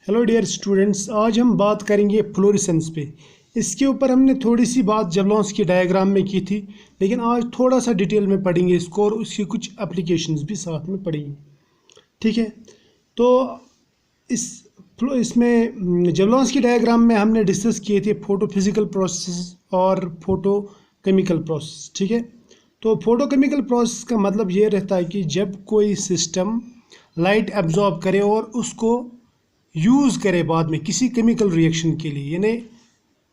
Hello dear students, आज हम बात करेंगे फ्लोरेसेंस पे। इसके ऊपर हमने थोड़ी सी बात जबलॉन्स की डायग्राम में की थी, लेकिन आज थोड़ा सा डिटेल में पढ़ेंगे इसको और उसकी कुछ एप्लीकेशंस भी साथ में पढ़ेंगे। ठीक है, तो इसमें जबलॉन्स की डायग्राम में हमने डिस्कस किए थे फोटोफिजिकल प्रोसेस और फोटोकेमिकल प्रोसेस। ठीक है, तो फोटोकेमिकल प्रोसेस का मतलब ये रहता है कि जब कोई सिस्टम लाइट एब्जॉर्ब करे और उसको यूज़ करे बाद में किसी केमिकल रिएक्शन के लिए, यानी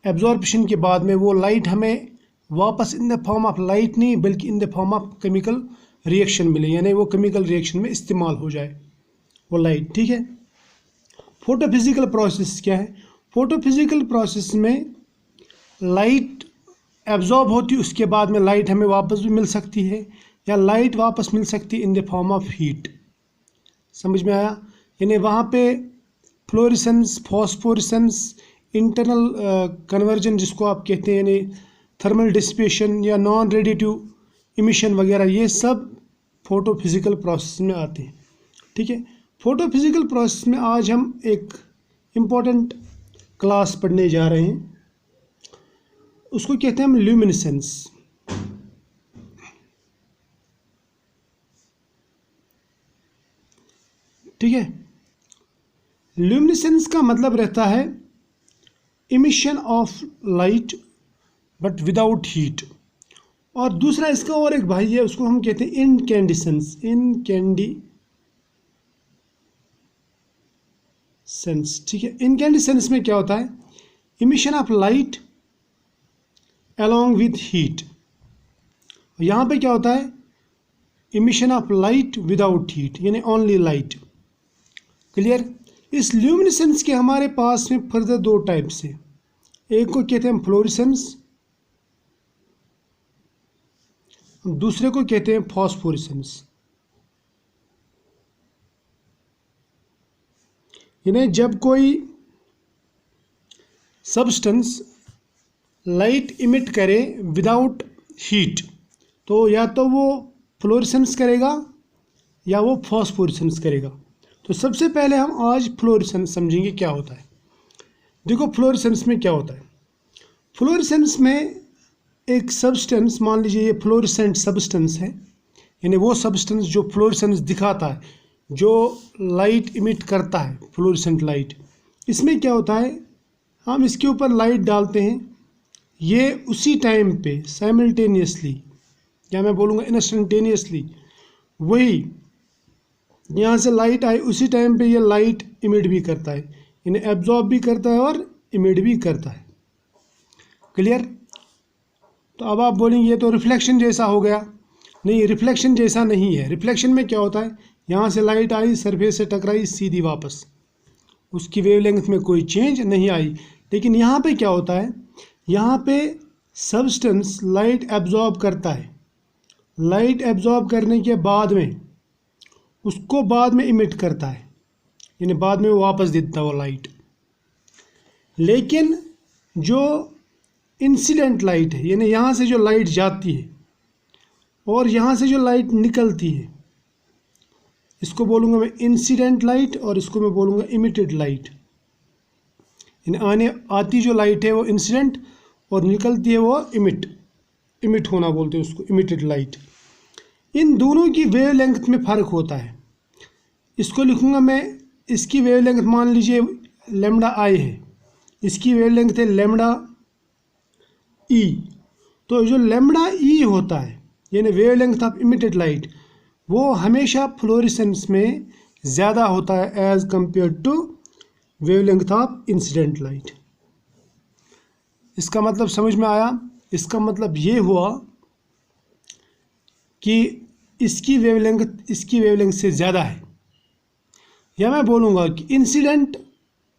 एब्जॉर्प्शन के बाद में वो लाइट हमें वापस इन द फॉर्म ऑफ लाइट नहीं बल्कि इन the form of chemical reaction मिले, यानी वो केमिकल रिएक्शन में इस्तेमाल हो जाए वो लाइट। ठीक है, फोटोफिजिकल प्रोसेस क्या है? फोटोफिजिकल प्रोसेस में लाइट एब्जॉर्ब होती है, उसके बाद में लाइट हमें वापस भी मिल सकती है या लाइट वापस मिल सकती है इन द फॉर्म ऑफ हीट। समझ में आया? यानी वहाँ पे फ्लोरेसेंस, फॉस्फोरेसेंस, इंटरनल कन्वर्जन जिसको आप कहते हैं, यानी थर्मल डिसिपेशन या नॉन रेडिएटिव इमिशन वगैरह, ये सब फोटोफिजिकल प्रोसेस में आते हैं। ठीक है, फोटोफिजिकल प्रोसेस में आज हम एक इम्पोर्टेंट क्लास पढ़ने जा रहे हैं, उसको कहते हैं हम ल्यूमिनेसेंस। ठीक है, ल्यूमिनेसेंस का मतलब रहता है emission of light but without heat. और दूसरा इसका और एक भाई है, उसको हम कहते हैं इनकैंडिसेंस। ठीक है, इनकैंडिसेंस में क्या होता है? Emission of light along with heat. यहाँ पे क्या होता है? Emission of light without heat, यानी ओनली लाइट। क्लियर? इस ल्यूमिनेसेंस के हमारे पास में फर्दर दो टाइप्स हैं। एक को कहते हैं फ्लोरेसेंस, दूसरे को कहते हैं फॉस्फोरेसेंस। यानी जब कोई सब्सटेंस लाइट इमिट करे विदाउट हीट, तो या तो वो फ्लोरेसेंस करेगा या वो फॉस्फोरेसेंस करेगा। तो सबसे पहले हम आज फ्लोरेसेंस समझेंगे क्या होता है। देखो, फ्लोरेसेंस में क्या होता है? फ्लोरेसेंस में एक सब्सटेंस, मान लीजिए ये फ्लोरेसेंट सब्सटेंस है, यानी वो सब्सटेंस जो फ्लोरेसेंस दिखाता है, जो लाइट इमिट करता है, फ्लोरेसेंट लाइट। इसमें क्या होता है? हम इसके ऊपर लाइट डालते हैं, ये उसी टाइम पे साइमल्टेनियसली, या मैं बोलूँगा इंस्टेंटेनियसली, वही यहाँ से लाइट आई उसी टाइम पे ये लाइट इमिट भी करता है, यानी एब्जॉर्ब भी करता है और इमिट भी करता है। क्लियर? तो अब आप बोलेंगे ये तो रिफ्लेक्शन जैसा हो गया। नहीं, रिफ्लेक्शन जैसा नहीं है। रिफ्लेक्शन में क्या होता है? यहाँ से लाइट आई, सरफेस से टकराई, सीधी वापस, उसकी वेवलेंथ में कोई चेंज नहीं आई। लेकिन यहाँ पे क्या होता है? यहाँ पे सब्सटेंस लाइट एब्जॉर्ब करता है, लाइट एब्जॉर्ब करने के बाद में उसको बाद में इमिट करता है, यानी बाद में वो वापस देता है वो लाइट। लेकिन जो इंसिडेंट लाइट है, यानी यहाँ से जो लाइट जाती है और यहाँ से जो लाइट निकलती है, इसको बोलूँगा मैं इंसिडेंट लाइट और इसको मैं बोलूँगा इमिटेड लाइट। यानी आती जो लाइट है वो इंसिडेंट और निकलती है वो इमिट होना बोलते हैं उसको, इमिटेड लाइट। इन दोनों की वेवलेंथ में फ़र्क होता है। इसको लिखूँगा मैं, इसकी वेवलेंथ मान लीजिए लैम्डा आई है, इसकी वेवलेंथ है लैम्डा ई। तो जो लैम्डा ई होता है, यानी वेवलेंथ ऑफ इमिटेड लाइट, वो हमेशा फ्लोरेसेंस में ज़्यादा होता है as compare to wavelength of incident light. इसका मतलब समझ में आया? इसका मतलब ये हुआ कि इसकी वेवलेंथ से ज़्यादा है। या मैं बोलूँगा कि इंसिडेंट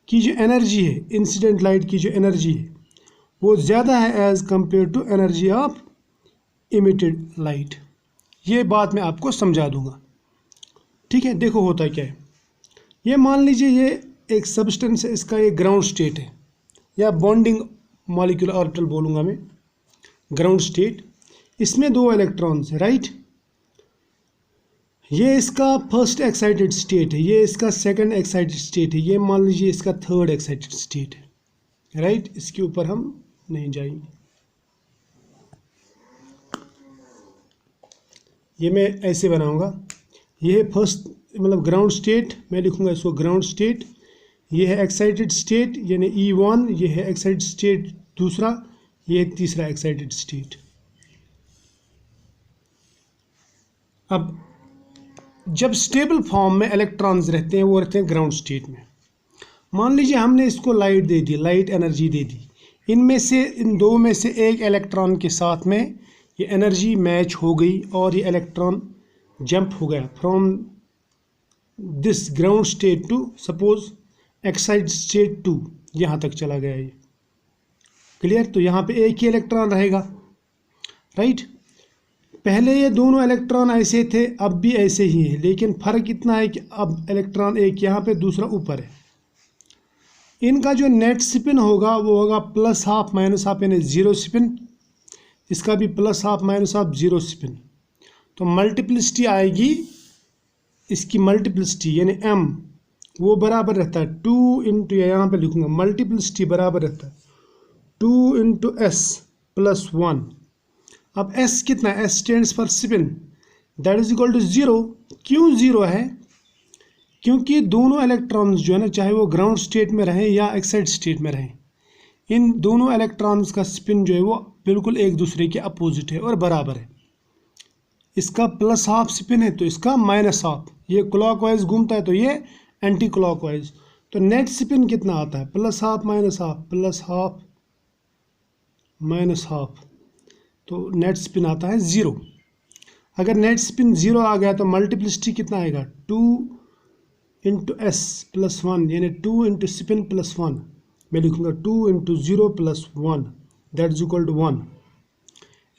की जो एनर्जी है, इंसिडेंट लाइट की जो एनर्जी है, वो ज़्यादा है as compare to energy of emitted light. ये बात मैं आपको समझा दूँगा। ठीक है, देखो होता क्या है। ये मान लीजिए ये एक सब्सटेंस है, इसका ये ग्राउंड स्टेट है या बॉन्डिंग मॉलिक्यूलर ऑर्बिटल बोलूँगा मैं, ग्राउंड स्टेट। इसमें दो इलेक्ट्रॉन्स है, राइट? ये इसका फर्स्ट एक्साइटेड स्टेट है, ये इसका सेकंड एक्साइटेड स्टेट है, ये मान लीजिए इसका थर्ड एक्साइटेड स्टेट है, राइट। इसके ऊपर हम नहीं जाएंगे। ये मैं ऐसे बनाऊंगा, ये है फर्स्ट मतलब ग्राउंड स्टेट, मैं लिखूंगा इसको ग्राउंड स्टेट। ये है एक्साइटेड स्टेट यानी E1, ये है एक्साइटेड स्टेट दूसरा, ये है तीसरा एक्साइटेड स्टेट। अब जब स्टेबल फॉर्म में इलेक्ट्रॉन्स रहते हैं वो रहते हैं ग्राउंड स्टेट में। मान लीजिए हमने इसको लाइट दे दी, लाइट एनर्जी दे दी, इनमें से इन दो में से एक इलेक्ट्रॉन के साथ में ये एनर्जी मैच हो गई और ये इलेक्ट्रॉन जंप हो गया from this ground state to suppose excited state 2, यहाँ तक चला गया ये, क्लियर। तो यहाँ पे एक ही इलेक्ट्रॉन रहेगा, राइट। पहले ये दोनों इलेक्ट्रॉन ऐसे थे, अब भी ऐसे ही है, लेकिन फ़र्क इतना है कि अब इलेक्ट्रॉन एक यहाँ पे दूसरा ऊपर है। इनका जो नेट स्पिन होगा वो होगा +12 -12 यानी 0 स्पिन, इसका भी +12 -12 0 स्पिन। तो मल्टीप्लिसिटी आएगी, इसकी मल्टीप्लिसिटी यानी m वो बराबर रहता है 2 इंटू, यहाँ पर लिखूँगा मल्टीप्लिसिटी बराबर रहता है 2 इंटू S + 1। अब S कितना है, S stands for spin, that is equal to 0। क्यों 0 है? क्योंकि दोनों इलेक्ट्रॉन्स जो है ना, चाहे वो ग्राउंड स्टेट में रहें या एक्साइटेड स्टेट में रहें, इन दोनों इलेक्ट्रॉन्स का स्पिन जो है वो बिल्कुल एक दूसरे के अपोजिट है और बराबर है। इसका +12 स्पिन है तो इसका -12, ये क्लॉकवाइज घूमता है तो ये एंटी क्लॉकवाइज। तो नेट स्पिन कितना आता है, +12 -12 +12 तो नेट स्पिन आता है 0। अगर नेट स्पिन 0 आ गया तो मल्टीप्लिसिटी कितना आएगा, 2 इंटू S + 1 यानी 2 इंटू स्पिन +1, मैं लिखूँगा 2 into 0 + 1 that is equal to 1।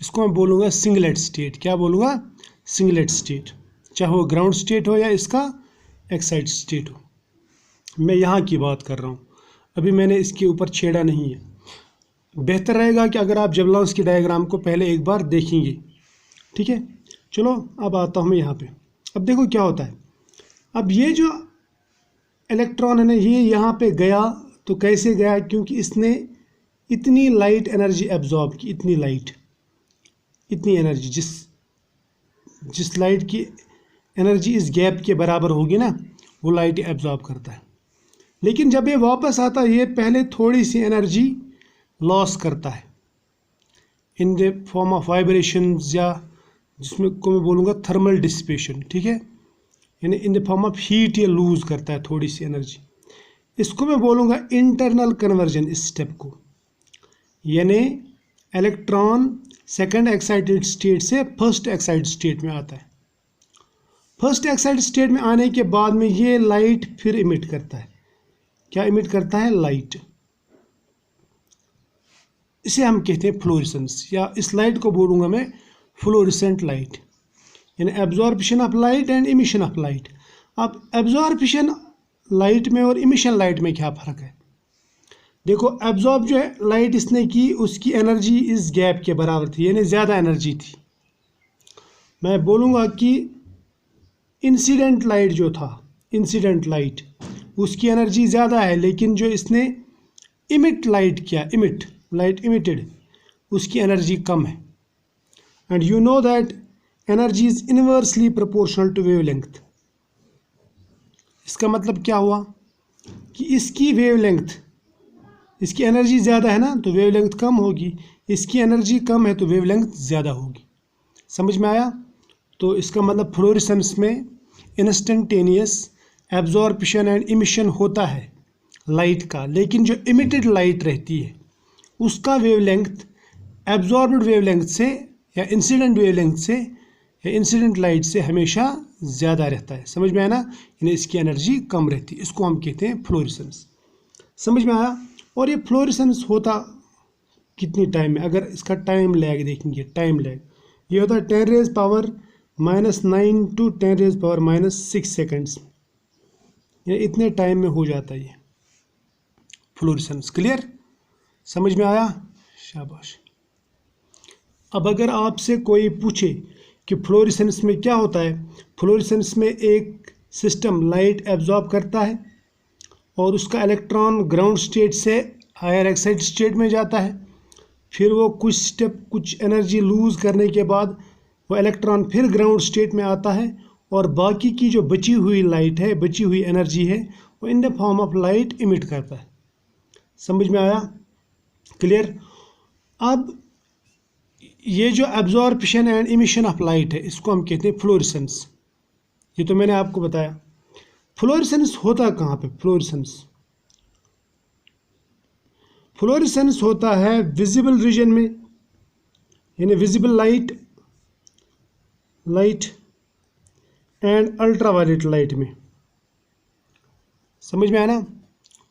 इसको मैं बोलूँगा सिंगलेट स्टेट। क्या बोलूँगा, सिंगलेट स्टेट, चाहे वो ग्राउंड स्टेट हो या इसका एक्साइटेड स्टेट हो। मैं यहाँ की बात कर रहा हूँ, अभी मैंने इसके ऊपर छेड़ा नहीं है। बेहतर रहेगा कि अगर आप जबलाउंस की डायग्राम को पहले एक बार देखेंगे, ठीक है। चलो अब आता हूँ मैं यहाँ पे। अब देखो क्या होता है, अब ये जो इलेक्ट्रॉन है ना, ये यहाँ पे गया तो कैसे गया, क्योंकि इसने इतनी लाइट एनर्जी एब्जॉर्ब की, इतनी लाइट, इतनी एनर्जी, जिस लाइट की एनर्जी इस गैप के बराबर होगी ना, वो लाइट एब्जॉर्ब करता है। लेकिन जब ये वापस आता है, ये पहले थोड़ी सी एनर्जी लॉस करता है इन द फॉर्म ऑफ वाइब्रेशंस, या जिसमें को मैं बोलूँगा थर्मल डिसिपेशन, ठीक है, यानी इन द फॉर्म ऑफ हीट ये लूज करता है थोड़ी सी एनर्जी। इसको मैं बोलूँगा इंटरनल कन्वर्जन, इस स्टेप को, यानी इलेक्ट्रॉन सेकंड एक्साइटेड स्टेट से फर्स्ट एक्साइटेड स्टेट में आता है। फर्स्ट एक्साइटेड स्टेट में आने के बाद में ये लाइट फिर इमिट करता है। क्या इमिट करता है, लाइट। इसे हम कहते हैं फ्लोरेसेंस, या इस लाइट को बोलूँगा मैं फ्लोरेसेंट लाइट, यानी absorption of light and emission of light. अब एब्जॉर्प्शन लाइट में और इमिशन लाइट में क्या फ़र्क है, देखो एब्जॉर्ब जो है लाइट इसने की, उसकी एनर्जी इस गैप के बराबर थी, यानी ज़्यादा एनर्जी थी। मैं बोलूँगा कि इंसिडेंट लाइट जो था, इंसिडेंट लाइट, उसकी एनर्जी ज़्यादा है, लेकिन जो इसने इमिट लाइट किया, इमिट लाइट इमिटेड, उसकी एनर्जी कम है। And you know that energy is inversely proportional to wavelength. इसका मतलब क्या हुआ कि इसकी वेवलेंथ, इसकी एनर्जी ज़्यादा है ना तो वेवलेंथ कम होगी, इसकी एनर्जी कम है तो वेवलेंथ ज़्यादा होगी। समझ में आया? तो इसका मतलब फ्लोरेसेंस में इंस्टेंटेनियस एब्जॉर्प्शन एंड इमिशन होता है लाइट का, लेकिन जो इमिटेड लाइट रहती है उसका वेवलेंथ एब्जॉर्ब्ड वेवलेंथ से या इंसिडेंट वेवलेंथ से या इंसिडेंट लाइट से हमेशा ज़्यादा रहता है। समझ में आया ना? यानी इसकी एनर्जी कम रहती है, इसको हम कहते हैं फ्लोरेसेंस। समझ में आया? और ये फ्लोरेसेंस होता कितनी टाइम में, अगर इसका टाइम लैग देखेंगे, टाइम लैग ये होता है 10⁻⁹ टू 10⁻⁻6 सेकेंड्स, ये इतने टाइम में हो जाता है ये फ्लोरेसेंस। क्लियर? समझ में आया? शाबाश। अब अगर आपसे कोई पूछे कि फ्लोरेसेंस में क्या होता है। फ्लोरेसेंस में एक सिस्टम लाइट एब्जॉर्ब करता है और उसका इलेक्ट्रॉन ग्राउंड स्टेट से हायर एक्साइटेड स्टेट में जाता है, फिर वो कुछ एनर्जी लूज़ करने के बाद वो इलेक्ट्रॉन फिर ग्राउंड स्टेट में आता है और बाकी की जो बची हुई लाइट है, बची हुई एनर्जी है, वो इन the form of light emit करता है। समझ में आया? क्लियर? अब ये जो absorption and emission of light है, इसको हम कहते हैं फ्लोरेसेंस। ये तो मैंने आपको बताया। फ्लोरेसेंस होता कहाँ पे? फ्लोरेसेंस होता है विजिबल रीजन में, यानी visible light and ultraviolet light में। समझ में आया ना?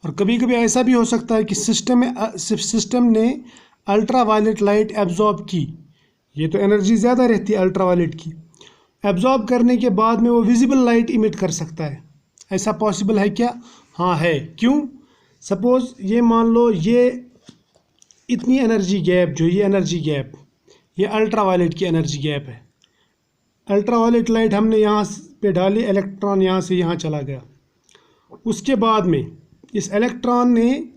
और कभी कभी ऐसा भी हो सकता है कि सिस्टम ने अल्ट्रावायलेट लाइट एब्जॉर्ब की, ये तो एनर्जी ज़्यादा रहती है अल्ट्रावायलेट की, एब्जॉर्ब करने के बाद में वो विजिबल लाइट इमिट कर सकता है। ऐसा पॉसिबल है क्या? हाँ है। क्यों? सपोज़ ये मान लो ये इतनी एनर्जी गैप, जो ये एनर्जी गैप, ये अल्ट्रावायलेट की एनर्जी गैप है। अल्ट्रावायलेट लाइट हमने यहाँ पे डाली, इलेक्ट्रॉन यहाँ से यहाँ चला गया। उसके बाद में इस इलेक्ट्रॉन ने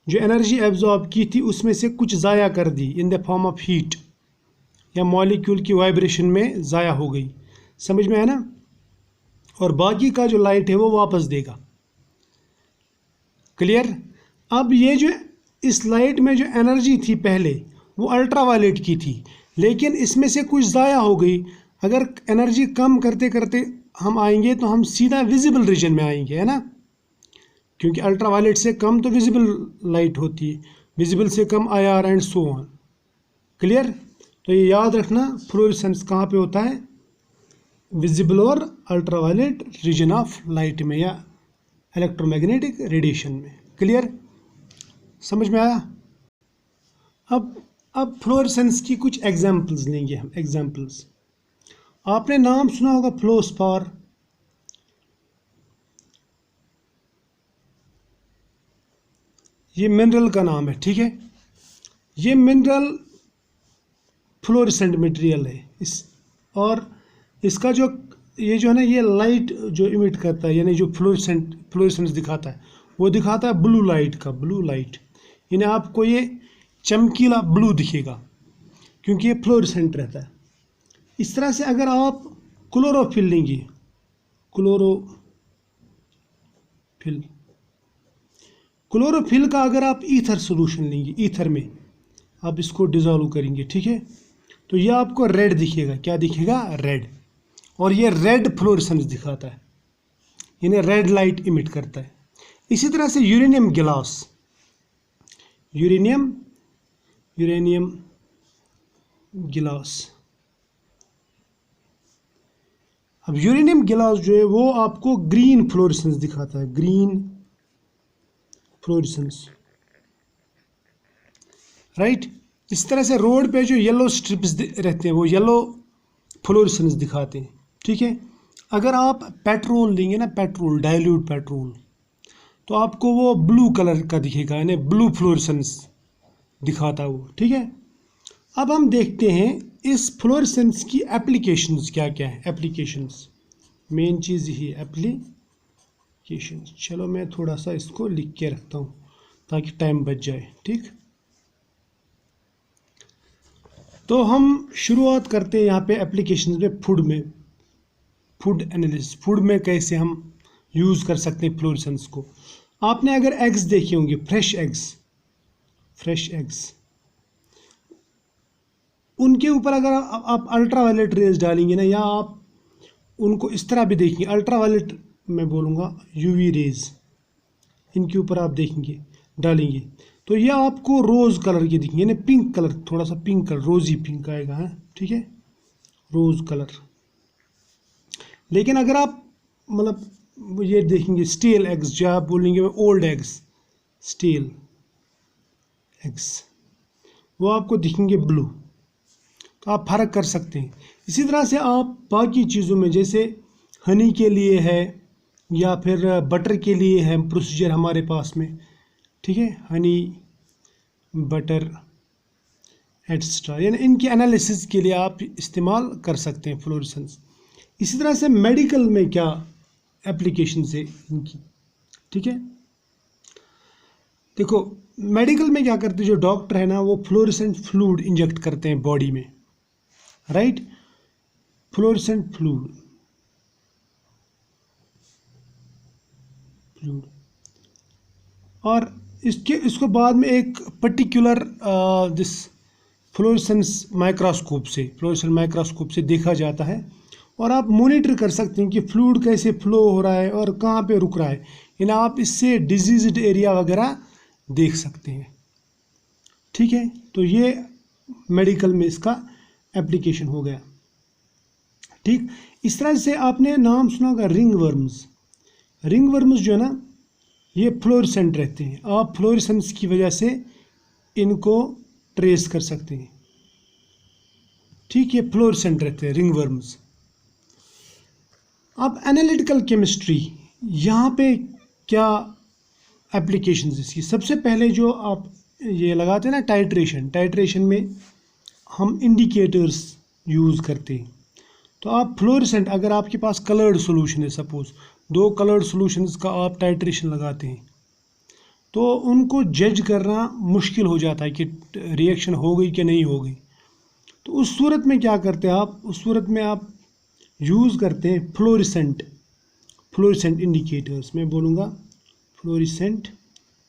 जो एनर्जी एब्जॉर्ब की थी उसमें से कुछ ज़ाया कर दी in the form of heat, या मॉलिक्यूल की वाइब्रेशन में ज़ाया हो गई। समझ में आया ना? और बाकी का जो लाइट है वो वापस देगा। क्लियर? अब ये जो इस लाइट में जो एनर्जी थी पहले वो अल्ट्रावायलेट की थी, लेकिन इसमें से कुछ ज़ाया हो गई। अगर एनर्जी कम करते करते हम आएंगे तो हम सीधा विजिबल रीजन में आएंगे, है ना? क्योंकि अल्ट्रावायलेट से कम तो विजिबल लाइट होती है, विजिबल से कम IR and so on. Clear? तो ये याद रखना, फ्लोरेसेंस कहाँ पे होता है? विजिबल और अल्ट्रावायलेट रीजन ऑफ लाइट में, या इलेक्ट्रोमैग्नेटिक रेडिएशन में। क्लियर? समझ में आया? अब फ्लोरेसेंस की कुछ एग्जांपल्स लेंगे हम। एग्जांपल्स आपने नाम सुना होगा, फ्लोस्फार। ये मिनरल का नाम है, ठीक है? ये मिनरल फ्लोरेसेंट मटेरियल है। और इसका जो ये जो है ना, ये लाइट जो इमिट करता है, यानी जो फ्लोरेसेंस दिखाता है, वो दिखाता है ब्लू लाइट का। ब्लू लाइट यानी आपको ये चमकीला ब्लू दिखेगा क्योंकि ये फ्लोरेसेंट रहता है। इस तरह से अगर आप क्लोरोफिल लेंगे, क्लोरोफिल का अगर आप ईथर सोल्यूशन लेंगे, ईथर में आप इसको डिजोल्व करेंगे, ठीक है, तो ये आपको रेड दिखेगा। क्या दिखेगा? रेड। और ये रेड फ्लोरेसेंस दिखाता है, यानी रेड लाइट इमिट करता है। इसी तरह से यूरेनियम गिलास। अब यूरेनियम गिलास जो है वो आपको ग्रीन फ्लोरेसेंस दिखाता है, ग्रीन फ्लोरेसेंस, राइट। इस तरह से रोड पे जो येलो स्ट्रिप्स रहते हैं वो येलो फ्लोरेसेंस दिखाते हैं, ठीक है। अगर आप पेट्रोल लेंगे ना, पेट्रोल, डाइल्यूट पेट्रोल, तो आपको वो ब्लू कलर का दिखेगा, यानी ब्लू फ्लोरेसेंस दिखाता है वो, ठीक है। अब हम देखते हैं इस फ्लोरेसेंस की एप्लीकेशंस क्या क्या है। एप्लीकेशंस, मेन चीज़ यही है, एप्लीकेशंस। चलो मैं थोड़ा सा इसको लिख के रखता हूँ ताकि टाइम बच जाए, ठीक। तो हम शुरुआत करते हैं यहाँ पे एप्लीकेशंस में, फूड एनालिसिस, फूड में कैसे हम यूज़ कर सकते हैं फ्लोरेसेंस को। आपने अगर एग्स देखे होंगे, फ्रेश एग्स, उनके ऊपर अगर आप अल्ट्रावायलेट रेज डालेंगे ना, या आप उनको इस तरह भी देखेंगे, अल्ट्रावायलेट मैं बोलूँगा यूवी रेज, इनके ऊपर आप देखेंगे डालेंगे तो ये आपको रोज़ कलर के दिखेंगे, यानी पिंक कलर, थोड़ा सा पिंक कलर, रोजी पिंक आएगा, है, ठीक है, रोज़ कलर। लेकिन अगर आप मतलब ये देखेंगे स्टील एग्स, जो आप बोलेंगे ओल्ड एग्स, स्टील एग्स, वो आपको दिखेंगे ब्लू। तो आप फ़र्क कर सकते हैं। इसी तरह से आप बाकी चीज़ों में, जैसे हनी के लिए है या फिर बटर के लिए है प्रोसीजर हमारे पास में, ठीक है, हनी, बटर एटसेट्रा, यानी इनके एनालिसिस के लिए आप इस्तेमाल कर सकते हैं फ्लोरेसेंस। इसी तरह से मेडिकल में क्या एप्लीकेशन है इनकी, ठीक है। देखो मेडिकल में क्या करते हैं, जो डॉक्टर है ना वो फ्लोरेसेंट फ्लूइड इंजेक्ट करते हैं बॉडी में, राइट, फ्लोरेसेंट फ्लूइड और इसको बाद में एक पर्टिकुलर दिस फ्लोरेसेंस माइक्रोस्कोप से देखा जाता है और आप मॉनिटर कर सकते हैं कि फ्लूइड कैसे फ्लो हो रहा है और कहाँ पे रुक रहा है, यानी आप इससे डिजीज्ड एरिया वगैरह देख सकते हैं, ठीक है। तो ये मेडिकल में इसका एप्लीकेशन हो गया, ठीक। इस तरह से आपने नाम सुना होगा रिंग वर्म्स जो है ना ये फ्लोरेसेंट रहते हैं, आप फ्लोरेसेंस की वजह से इनको ट्रेस कर सकते हैं, ठीक, ये फ्लोरेसेंट रहते हैं रिंग वर्म्स। अब एनालिटिकल केमिस्ट्री, यहाँ पे क्या एप्लीकेशन इसकी, सबसे पहले जो आप ये लगाते हैं ना टाइट्रेशन में हम इंडिकेटर्स यूज़ करते हैं। तो आप फ्लोरेसेंट, अगर आपके पास कलर्ड सोल्यूशन है, सपोज 2 कलर्ड सॉल्यूशंस का आप टाइट्रेशन लगाते हैं तो उनको जज करना मुश्किल हो जाता है कि रिएक्शन हो गई कि नहीं हो गई। तो उस सूरत में क्या करते हैं आप, उस सूरत में आप यूज़ करते हैं फ्लोरेसेंट इंडिकेटर्स। मैं बोलूँगा फ्लोरेसेंट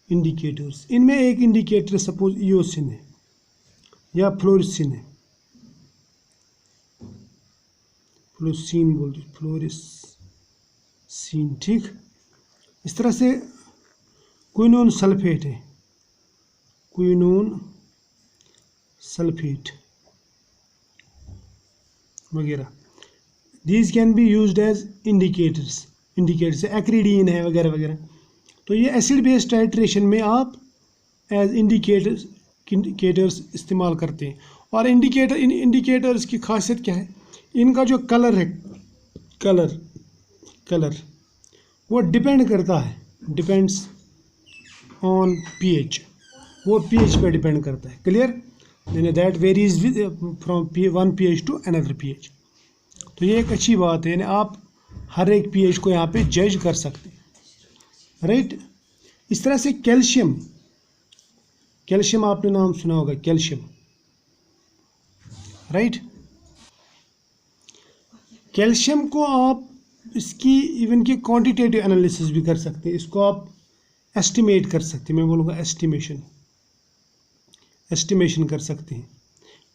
इंडिकेटर्स। इनमें एक इंडिकेटर सपोज ईओसिन है या फ्लोरेसिन है, फ्लोरेसिन बोल दो, फ्लोरेसिन, ठीक। इस तरह से क्विनोन सल्फेट है, क्विनोन सल्फेट वगैरह, these can be used as indicators acridine है वगैरह वगैरह। तो ये एसिड बेस टाइट्रेशन में आप एज इंडिकेटर्स इस्तेमाल करते हैं। और इन इंडिकेटर्स की खासियत क्या है, इनका जो कलर है, कलर वो डिपेंड्स ऑन पीएच, वो पीएच पे डिपेंड करता है, क्लियर, यानी that varies from one pH to another pH. तो ये एक अच्छी बात है, यानी आप हर एक पीएच को यहाँ पे जज कर सकते हैं, राइट। इस तरह से कैल्शियम आपने नाम सुना होगा, कैल्शियम, राइट। कैल्शियम को आप इसकी इवन की क्वांटिटेटिव एनालिसिस भी कर सकते हैं, इसको आप एस्टिमेट कर सकते हैं, मैं बोलूँगा एस्टिमेशन कर सकते हैं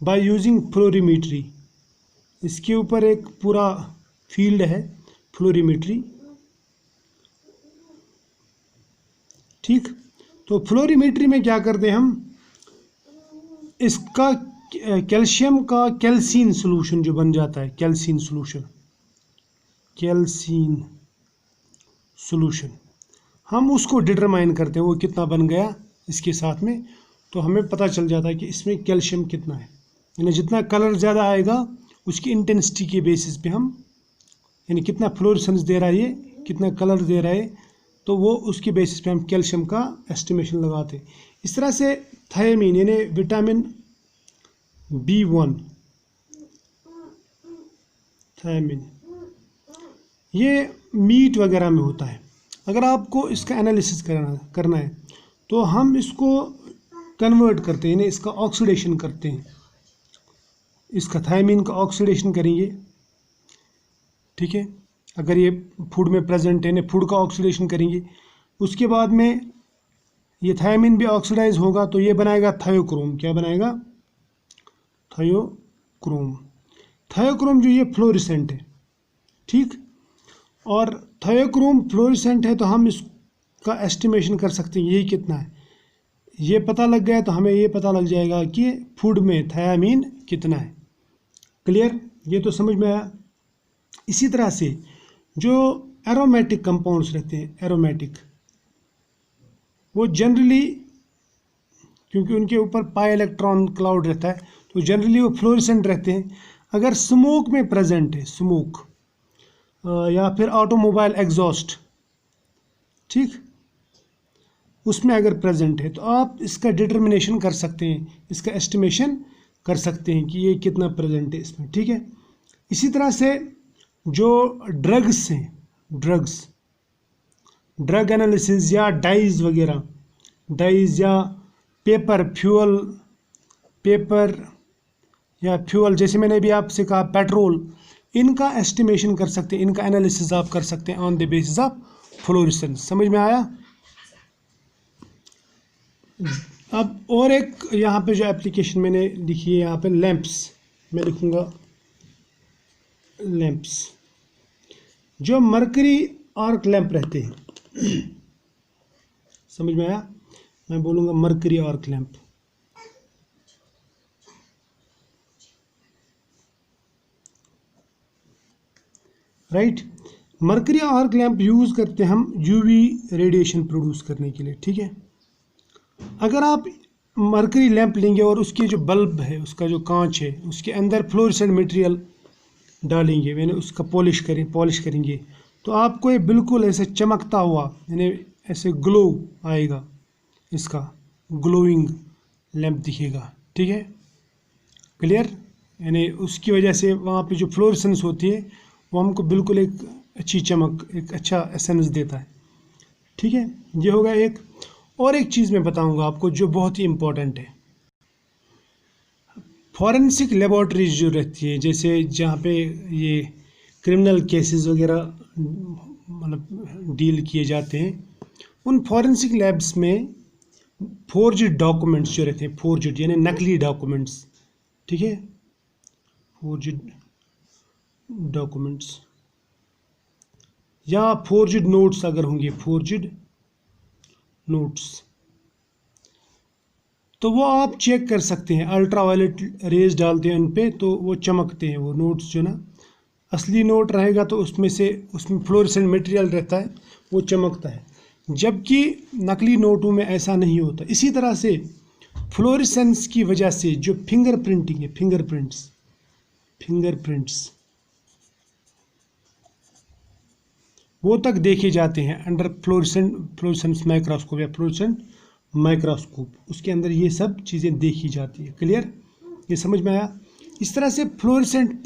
बाय यूजिंग फ्लोरीमीट्री। इसके ऊपर एक पूरा फील्ड है फ्लोरीमीट्री, ठीक। तो फ्लोरीमीट्री में क्या करते हैं हम, इसका कैल्शियम का कैल्सीन सॉल्यूशन जो बन जाता है, कैल्सीन सॉल्यूशन हम उसको डिटरमाइन करते हैं वो कितना बन गया इसके साथ में। तो हमें पता चल जाता है कि इसमें कैल्शियम कितना है, यानी जितना कलर ज़्यादा आएगा उसकी इंटेंसिटी के बेसिस पे हम, यानी कितना फ्लोरेसेंस दे रहा है ये, कितना कलर दे रहा है, तो वो उसके बेसिस पे हम कैल्शियम का एस्टिमेशन लगाते हैं। इस तरह से थायमीन यानी विटामिन B1, थायमीन, ये मीट वगैरह में होता है। अगर आपको इसका एनालिसिस करना है तो हम इसको कन्वर्ट करते हैं, यानी इसका ऑक्सीडेशन करते हैं, इसका थायमीन का ऑक्सीडेशन करेंगे, ठीक है। अगर ये फूड में प्रेजेंट है, यानी फूड का ऑक्सीडेशन करेंगे, उसके बाद में ये थायमीन भी ऑक्सीडाइज होगा तो ये बनाएगा थायोक्रोम। क्या बनाएगा, थायोक्रोम जो ये फ्लोरेसेंट है, ठीक। और थायोक्रोम फ्लोरेसेंट है तो हम इसका एस्टिमेशन कर सकते हैं ये कितना है, ये पता लग गया तो हमें ये पता लग जाएगा कि फूड में थायमीन कितना है, क्लियर, ये तो समझ में आया। इसी तरह से जो एरोमेटिक कंपाउंड्स रहते हैं, एरोमेटिक, वो जनरली क्योंकि उनके ऊपर पाई इलेक्ट्रॉन क्लाउड रहता है तो जनरली वो फ्लोरेसेंट रहते हैं। अगर स्मोक में प्रेजेंट है, स्मोक या फिर ऑटोमोबाइल एग्जॉस्ट, ठीक, उसमें अगर प्रेजेंट है तो आप इसका डिटर्मिनेशन कर सकते हैं, इसका एस्टिमेशन कर सकते हैं कि ये कितना प्रेजेंट है इसमें, ठीक है। इसी तरह से जो ड्रग्स हैं, ड्रग एनालिसिस या डाइज वगैरह, डाइज या पेपर या फ्यूल, जैसे मैंने भी आपसे कहा पेट्रोल, इनका एस्टिमेशन कर सकते हैं, इनका एनालिसिस आप कर सकते हैं on the basis of fluorescence. समझ में आया। अब और एक यहाँ पे जो एप्लीकेशन मैंने लिखी है यहाँ पे लैंप्स, मैं लिखूँगा लैंप्स, जो मरकरी आर्क लैंप रहते हैं। समझ में आया, मैं बोलूँगा mercury arc lamp. Right, mercury arc lamp use करते हैं हम यूवी रेडिएशन प्रोड्यूस करने के लिए, ठीक है। अगर आप मरकरी लैंप लेंगे और उसके जो बल्ब है, उसका जो कांच है, उसके अंदर फ्लोरेसेंट मटेरियल डालेंगे, यानी उसका पॉलिश करेंगे, तो आपको ये बिल्कुल ऐसे चमकता हुआ, यानी ऐसे ग्लो आएगा, इसका ग्लोइंग लैंप दिखेगा, ठीक है, क्लियर। यानी उसकी वजह से वहाँ पे जो फ्लोरेसेंस होती है वो हमको बिल्कुल एक अच्छी चमक, एक अच्छा एसेंस देता है, ठीक है। ये होगा एक। और एक चीज़ मैं बताऊंगा आपको जो बहुत ही इम्पोर्टेंट है, फॉरेंसिक लेबॉर्ट्रीज जो रहती है, जैसे जहाँ पे ये क्रिमिनल केसेस वगैरह मतलब डील किए जाते हैं, उन फॉरेंसिक लैब्स में फोर्ज्ड डॉक्यूमेंट्स जो रहते हैं, फोर्ज्ड यानी नकली डॉक्यूमेंट्स, ठीक है, फोर्ज्ड डॉक्यूमेंट्स या फोर्ज्ड नोट्स अगर होंगे, फोर्ज्ड नोट्स, तो वो आप चेक कर सकते हैं। अल्ट्रावायलेट रेज डालते हैं उन पे तो वो चमकते हैं वो नोट्स जो ना। असली नोट रहेगा तो उसमें फ्लोरेसेंट मटेरियल रहता है, वो चमकता है, जबकि नकली नोटों में ऐसा नहीं होता। इसी तरह से फ्लोरेसेंस की वजह से जो फिंगरप्रिंटिंग है, फिंगरप्रिंट्स वो तक देखे जाते हैं अंडर फ्लोरेसेंस माइक्रोस्कोप या फ्लोरेसेंट माइक्रोस्कोप, उसके अंदर ये सब चीज़ें देखी जाती है, क्लियर, ये समझ में आया। इस तरह से फ्लोरेसेंट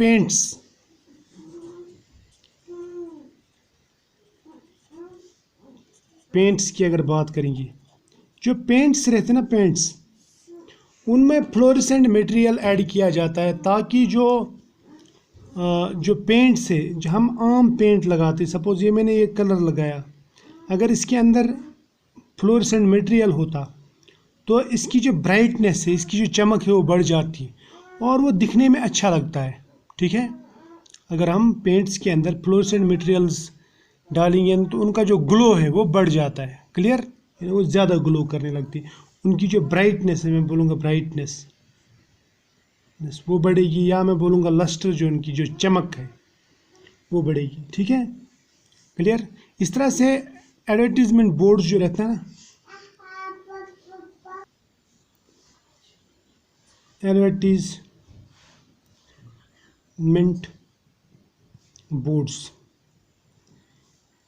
पेंट्स की अगर बात करेंगे, जो पेंट्स रहते हैं ना, पेंट्स, उनमें फ्लोरेसेंट मटेरियल ऐड किया जाता है ताकि जो पेंट्स है, जो हम आम पेंट लगाते, सपोज ये मैंने ये कलर लगाया, अगर इसके अंदर फ्लोरेसेंट मटेरियल होता तो इसकी जो ब्राइटनेस है, इसकी जो चमक है वो बढ़ जाती और वो दिखने में अच्छा लगता है, ठीक है। अगर हम पेंट्स के अंदर फ्लोरेसेंट मटेरियल्स डालेंगे तो उनका जो ग्लो है वो बढ़ जाता है, क्लियर, वो ज़्यादा ग्लो करने लगती है, उनकी जो ब्राइटनेस है, मैं बोलूँगा ब्राइटनेस वो बढ़ेगी, या मैं बोलूँगा लस्टर, जो उनकी जो चमक है वो बढ़ेगी, ठीक है, क्लियर। इस तरह से एडवर्टीजमेंट बोर्ड्स जो रहते हैं ना, एडवर्टीजमेंट बोर्ड्स,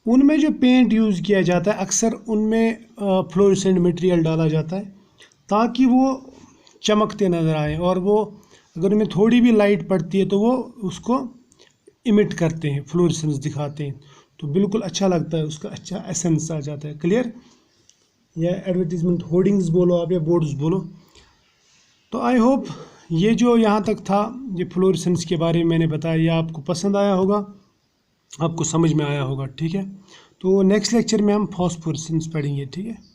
उनमें जो पेंट यूज़ किया जाता है अक्सर उनमें फ्लोरेसेंट मटेरियल डाला जाता है ताकि वो चमकते नज़र आए, और वो अगर उनमें थोड़ी भी लाइट पड़ती है तो वो उसको इमिट करते हैं, फ्लोरेसेंस दिखाते हैं, तो बिल्कुल अच्छा लगता है, उसका अच्छा एसेंस आ जाता है, क्लियर। या एडवर्टीजमेंट होर्डिंग्स बोलो आप या बोर्ड्स बोलो। तो आई होप ये जो यहाँ तक था, ये फ्लोरेसेंस के बारे में मैंने बताया, ये आपको पसंद आया होगा, आपको समझ में आया होगा, ठीक है। तो नेक्स्ट लेक्चर में हम फॉस्फोरेसेंस पढ़ेंगे, ठीक है।